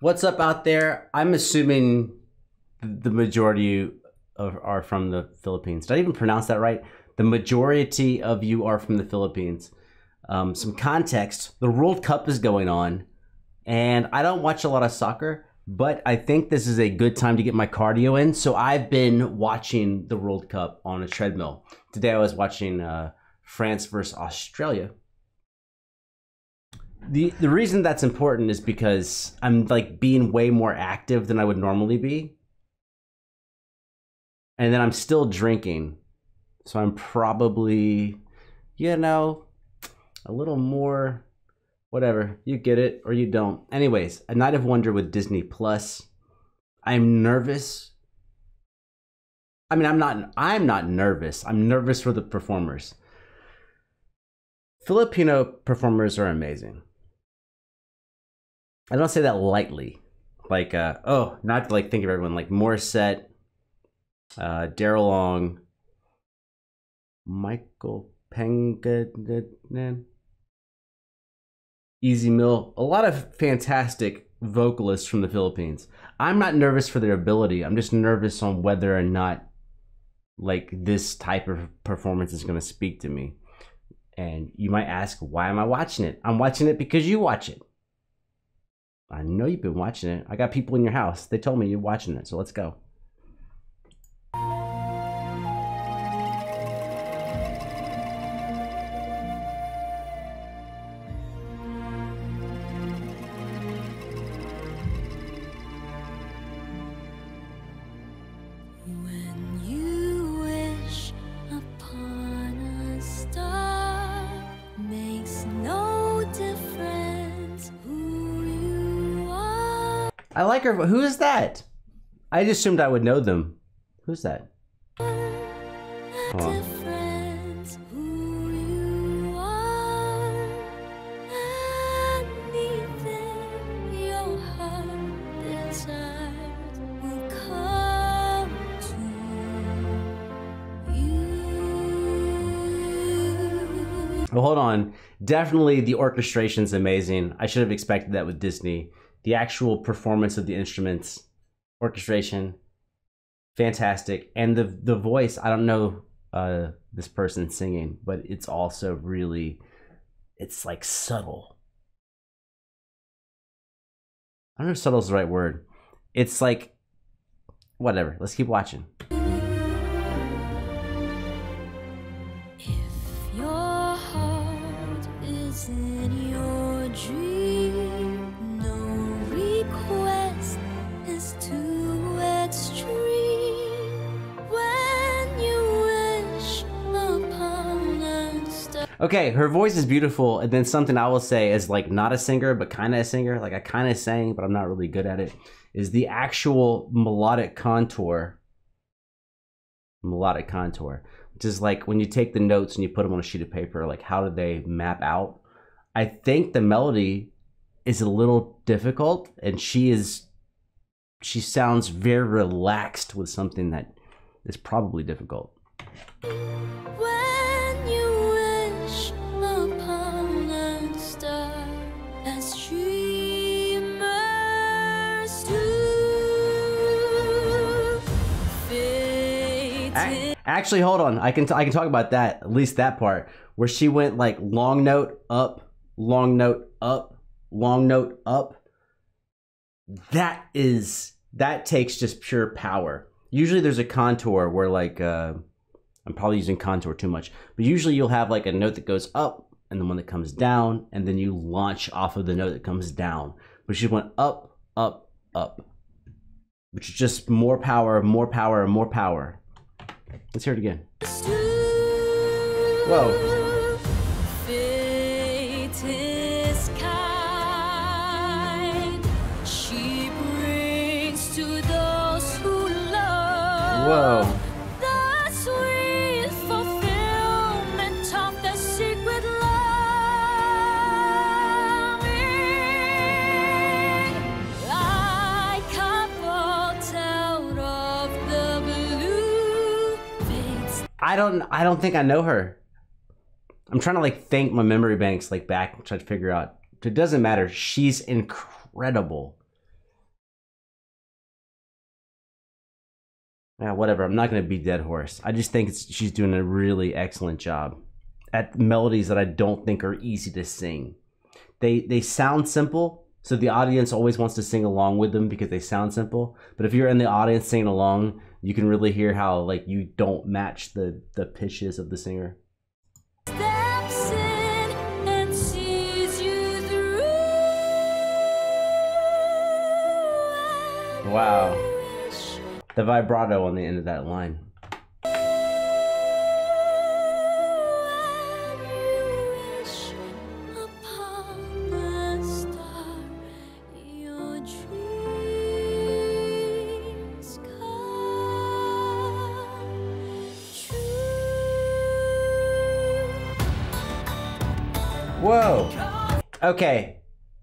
What's up out there? I'm assuming the majority are from the Philippines. Did I even pronounce that right? The majority of you are from the Philippines. Some context, the World Cup is going on, and I don't watch a lot of soccer, but I think this is a good time to get my cardio in. So I've been watching the World Cup on a treadmill. Today I was watching France versus Australia. The reason that's important is because I'm like being way more active than I would normally be. And then I'm still drinking. So I'm probably, you know, a little more, whatever. You get it or you don't. Anyways, A Night of Wonder with Disney Plus. I'm nervous. I mean, I'm not nervous. I'm nervous for the performers. Filipino performers are amazing. I don't say that lightly. Like, not to like think of everyone, like Morissette, Daryl Long, Michael Penganan, Easy Mill, a lot of fantastic vocalists from the Philippines. I'm not nervous for their ability. I'm just nervous on whether or not like this type of performance is going to speak to me. And you might ask, why am I watching it? I'm watching it because you watch it. I know you've been watching it. I got people in your house. They told me you're watching it, so let's go. When you wish upon a star, makes no difference who you are. I like her. Who is that? I just assumed I would know them. Who's that? Oh. Difference who you are. Anything your heart desires will come to you. Well, hold on. Definitely the orchestration's amazing. I should have expected that with Disney. The actual performance of the instruments, orchestration, fantastic. And the voice, I don't know this person singing, but it's also really, it's like subtle. I don't know if subtle is the right word. It's like, whatever. Let's keep watching. If your heart is in your dream, no request is too extreme. When you wish upon a star. Okay, her voice is beautiful, and then something I will say is like not a singer, but kind of a singer. Like I kind of sang, but I'm not really good at it. Is the actual melodic contour. Melodic contour, which is like when you take the notes and you put them on a sheet of paper, like how do they map out? I think the melody is a little difficult, and she sounds very relaxed with something that is probably difficult. When you wish upon a star, as dreamers do. Fate Actually, hold on. I can talk about that, at least that part, where she went like long note up, long note up, long note up. That takes just pure power. Usually there's a contour where like, I'm probably using contour too much, but usually you'll have like a note that goes up and then one that comes down, and then you launch off of the note that comes down. But she went up, up, up, which is just more power, more power, more power. Let's hear it again. Whoa. Fate is kind. She brings to those who love. Whoa. The sweet fulfillment of the secret longing. Like a bolt out of the blue. Fate's I don't think I know her. I'm trying to like think my memory banks like back and try to figure out. It doesn't matter. She's incredible. Yeah, whatever. I'm not gonna beat dead horse. I just think she's doing a really excellent job at melodies that I don't think are easy to sing. They sound simple, so the audience always wants to sing along with them because they sound simple. But if you're in the audience singing along, you can really hear how like you don't match the pitches of the singer. Steps in and sees you through. Wow. The vibrato on the end of that line. Whoa. Okay.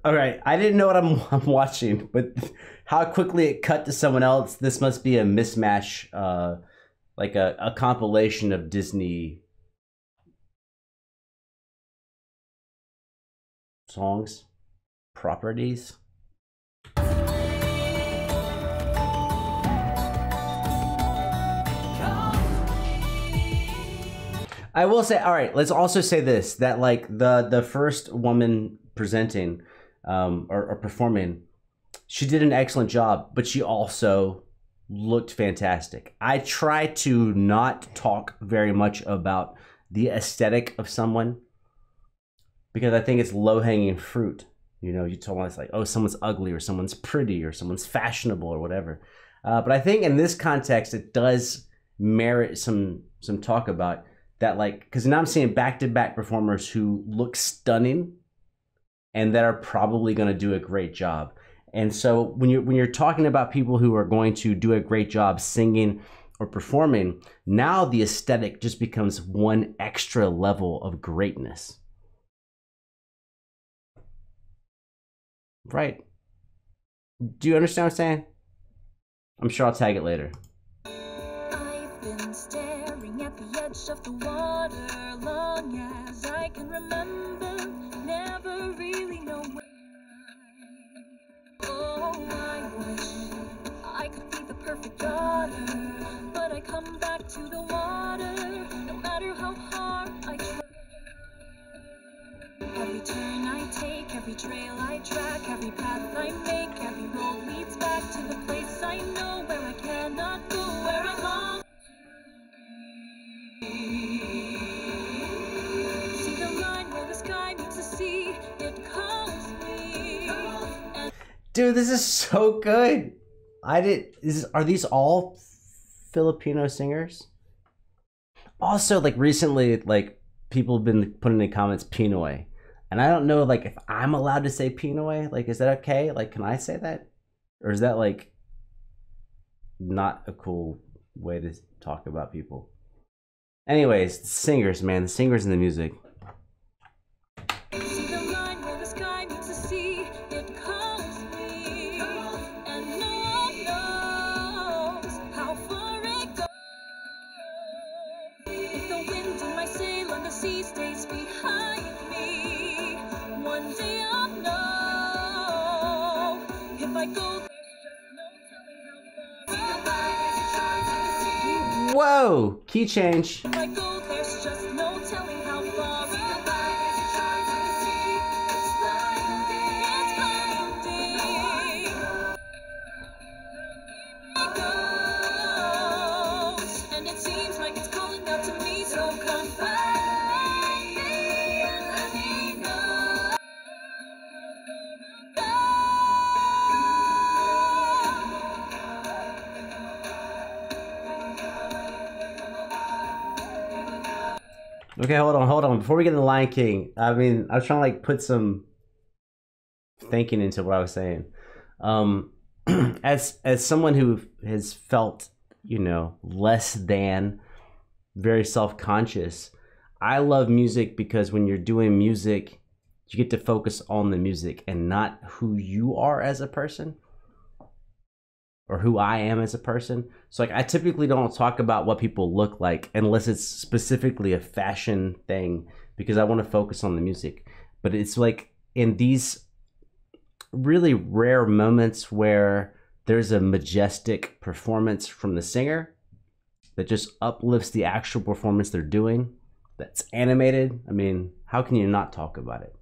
All right. I didn't know what I'm watching, but how quickly it cut to someone else. This must be a mismatch, like a compilation of Disney songs, properties. I will say, all right, let's also say this, that like the first woman presenting or performing, she did an excellent job, but she also looked fantastic. I try to not talk very much about the aesthetic of someone because I think it's low-hanging fruit. You know, you tell me it's like, oh, someone's ugly or someone's pretty or someone's fashionable or whatever. But I think in this context, it does merit some talk about that, like, because now I'm seeing back-to-back performers who look stunning and that are probably going to do a great job. And so when you're talking about people who are going to do a great job singing or performing, now the aesthetic just becomes one extra level of greatness. Right? Do you understand what I'm saying? I'm sure I'll tag it later. I've been staring at the edge of the water long as I can remember, never really know where. Oh, I wish I could be the perfect daughter, but I come back to the water, no matter how hard I try. Every turn I take, every trail I track, every path I make, every road leads back to the place I know where I cannot go, where I long. See the line where the sky meets the sea, it calls me. And Dude, this is so good. Are these all Filipino singers? Also, like recently, like people have been putting in the comments Pinoy. And I don't know, like, if I'm allowed to say Pinoy. Like, is that okay? Like, can I say that? Or is that, like, not a cool way to talk about people? Anyways, the singers, man. The singers and the music. see the line where the sky meets the sea, it calls me. And no one knows how far it goes. If the wind in my sail and the sea stays behind me, one day I'll know. If I go, there's just no telling how far. Whoa! Key change. If I go, there's just no telling how far. It's blinding. It goes, and it seems like it's calling out to me, so come find me and let me know. Okay, hold on. Before we get into Lion King, I mean, I was trying to like put some thinking into what I was saying. As someone who has felt, you know, less than, very self-conscious, I love music because when you're doing music, you get to focus on the music and not who you are as a person or who I am as a person. So like I typically don't talk about what people look like unless it's specifically a fashion thing because I want to focus on the music. But it's like in these really rare moments where there's a majestic performance from the singer that just uplifts the actual performance they're doing, that's animated, I mean, how can you not talk about it?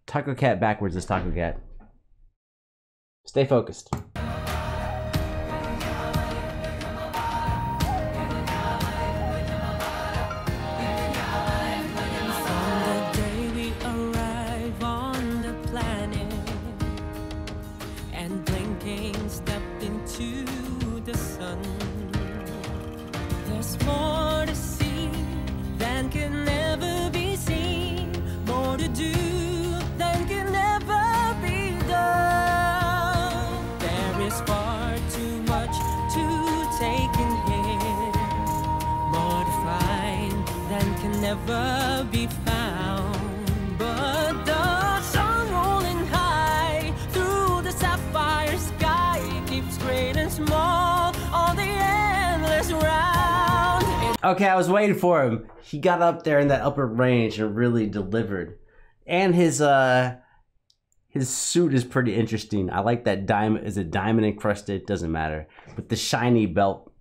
Taco Cat backwards is Taco Cat. Stay focused. Never be found, but the sun rolling high through the sapphire sky keeps great and small on the endless round. Okay, I was waiting for him. He got up there in that upper range and really delivered. And his suit is pretty interesting. I like that diamond. Is it diamond encrusted? Doesn't matter. But the shiny belt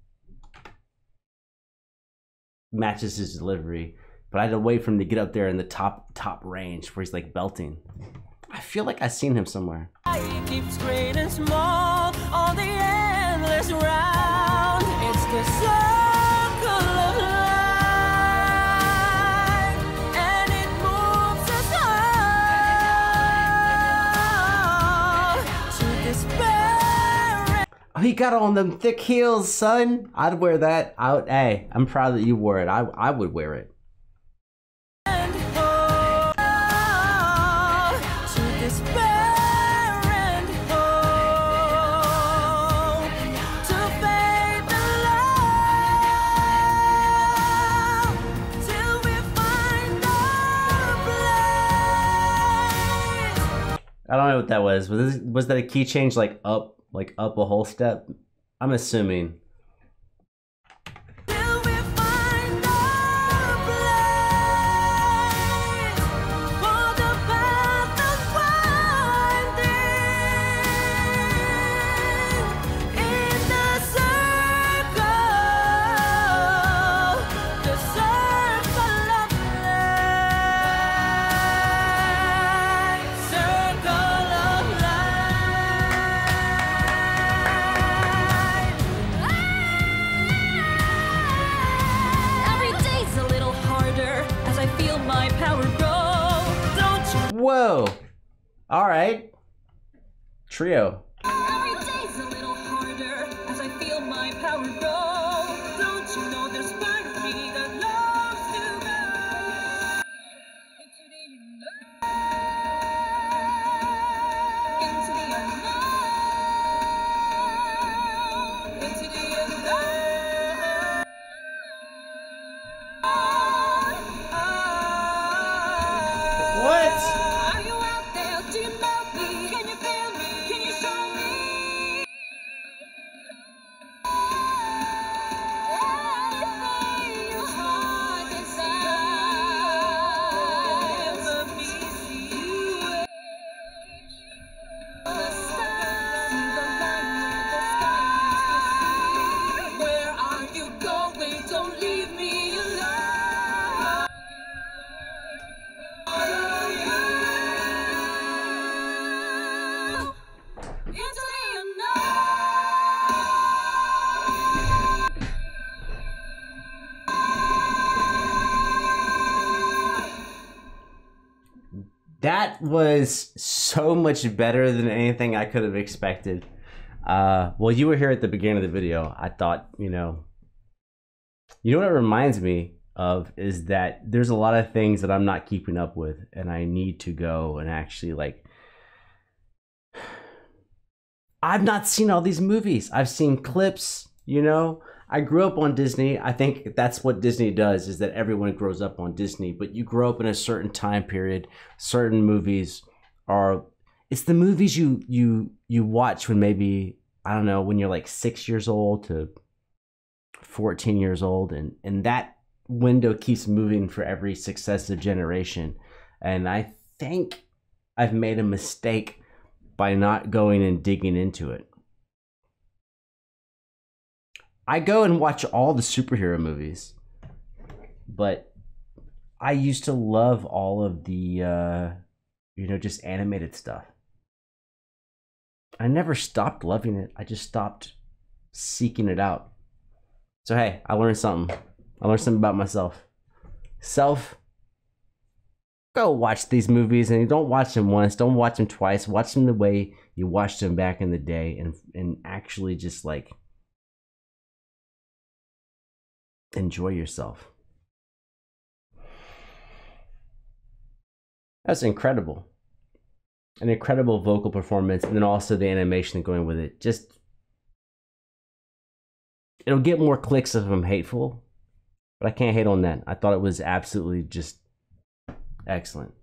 matches his delivery. But I had to wait for him to get up there in the top range where he's like belting. I feel like I've seen him somewhere. It keeps great and small on the endless round. It's the circle of life, and it moves us all to despair. Oh, he got on them thick heels, son. I'd wear that. Hey, I'm proud that you wore it. I would wear it. I don't know what that was. Was that a key change, like up a whole step? I'm assuming. Whoa! All right, trio. Every day's a little harder as I feel my power grow. Don't you know there's part of me that loves to go into the unknown, into the unknown, into the unknown. What? That was so much better than anything I could have expected. Well, you were here at the beginning of the video. I thought, you know what it reminds me of is that there's a lot of things that I'm not keeping up with, and I need to go and actually, like, I've not seen all these movies. I've seen clips, you know. I grew up on Disney. I think that's what Disney does, is that everyone grows up on Disney, but you grow up in a certain time period. Certain movies are, it's the movies you watch when maybe, I don't know, when you're like 6 years old to 14 years old, and that window keeps moving for every successive generation. And I think I've made a mistake by not going and digging into it. I go and watch all the superhero movies, but I used to love all of the, just animated stuff. I never stopped loving it. I just stopped seeking it out. So, hey, I learned something. I learned something about myself. Go watch these movies, and don't watch them once. Don't watch them twice. Watch them the way you watched them back in the day, and actually just like enjoy yourself. That's incredible. An incredible vocal performance, and then also the animation going with it. Just, it'll get more clicks if I'm hateful, but I can't hate on that. I thought it was absolutely just excellent.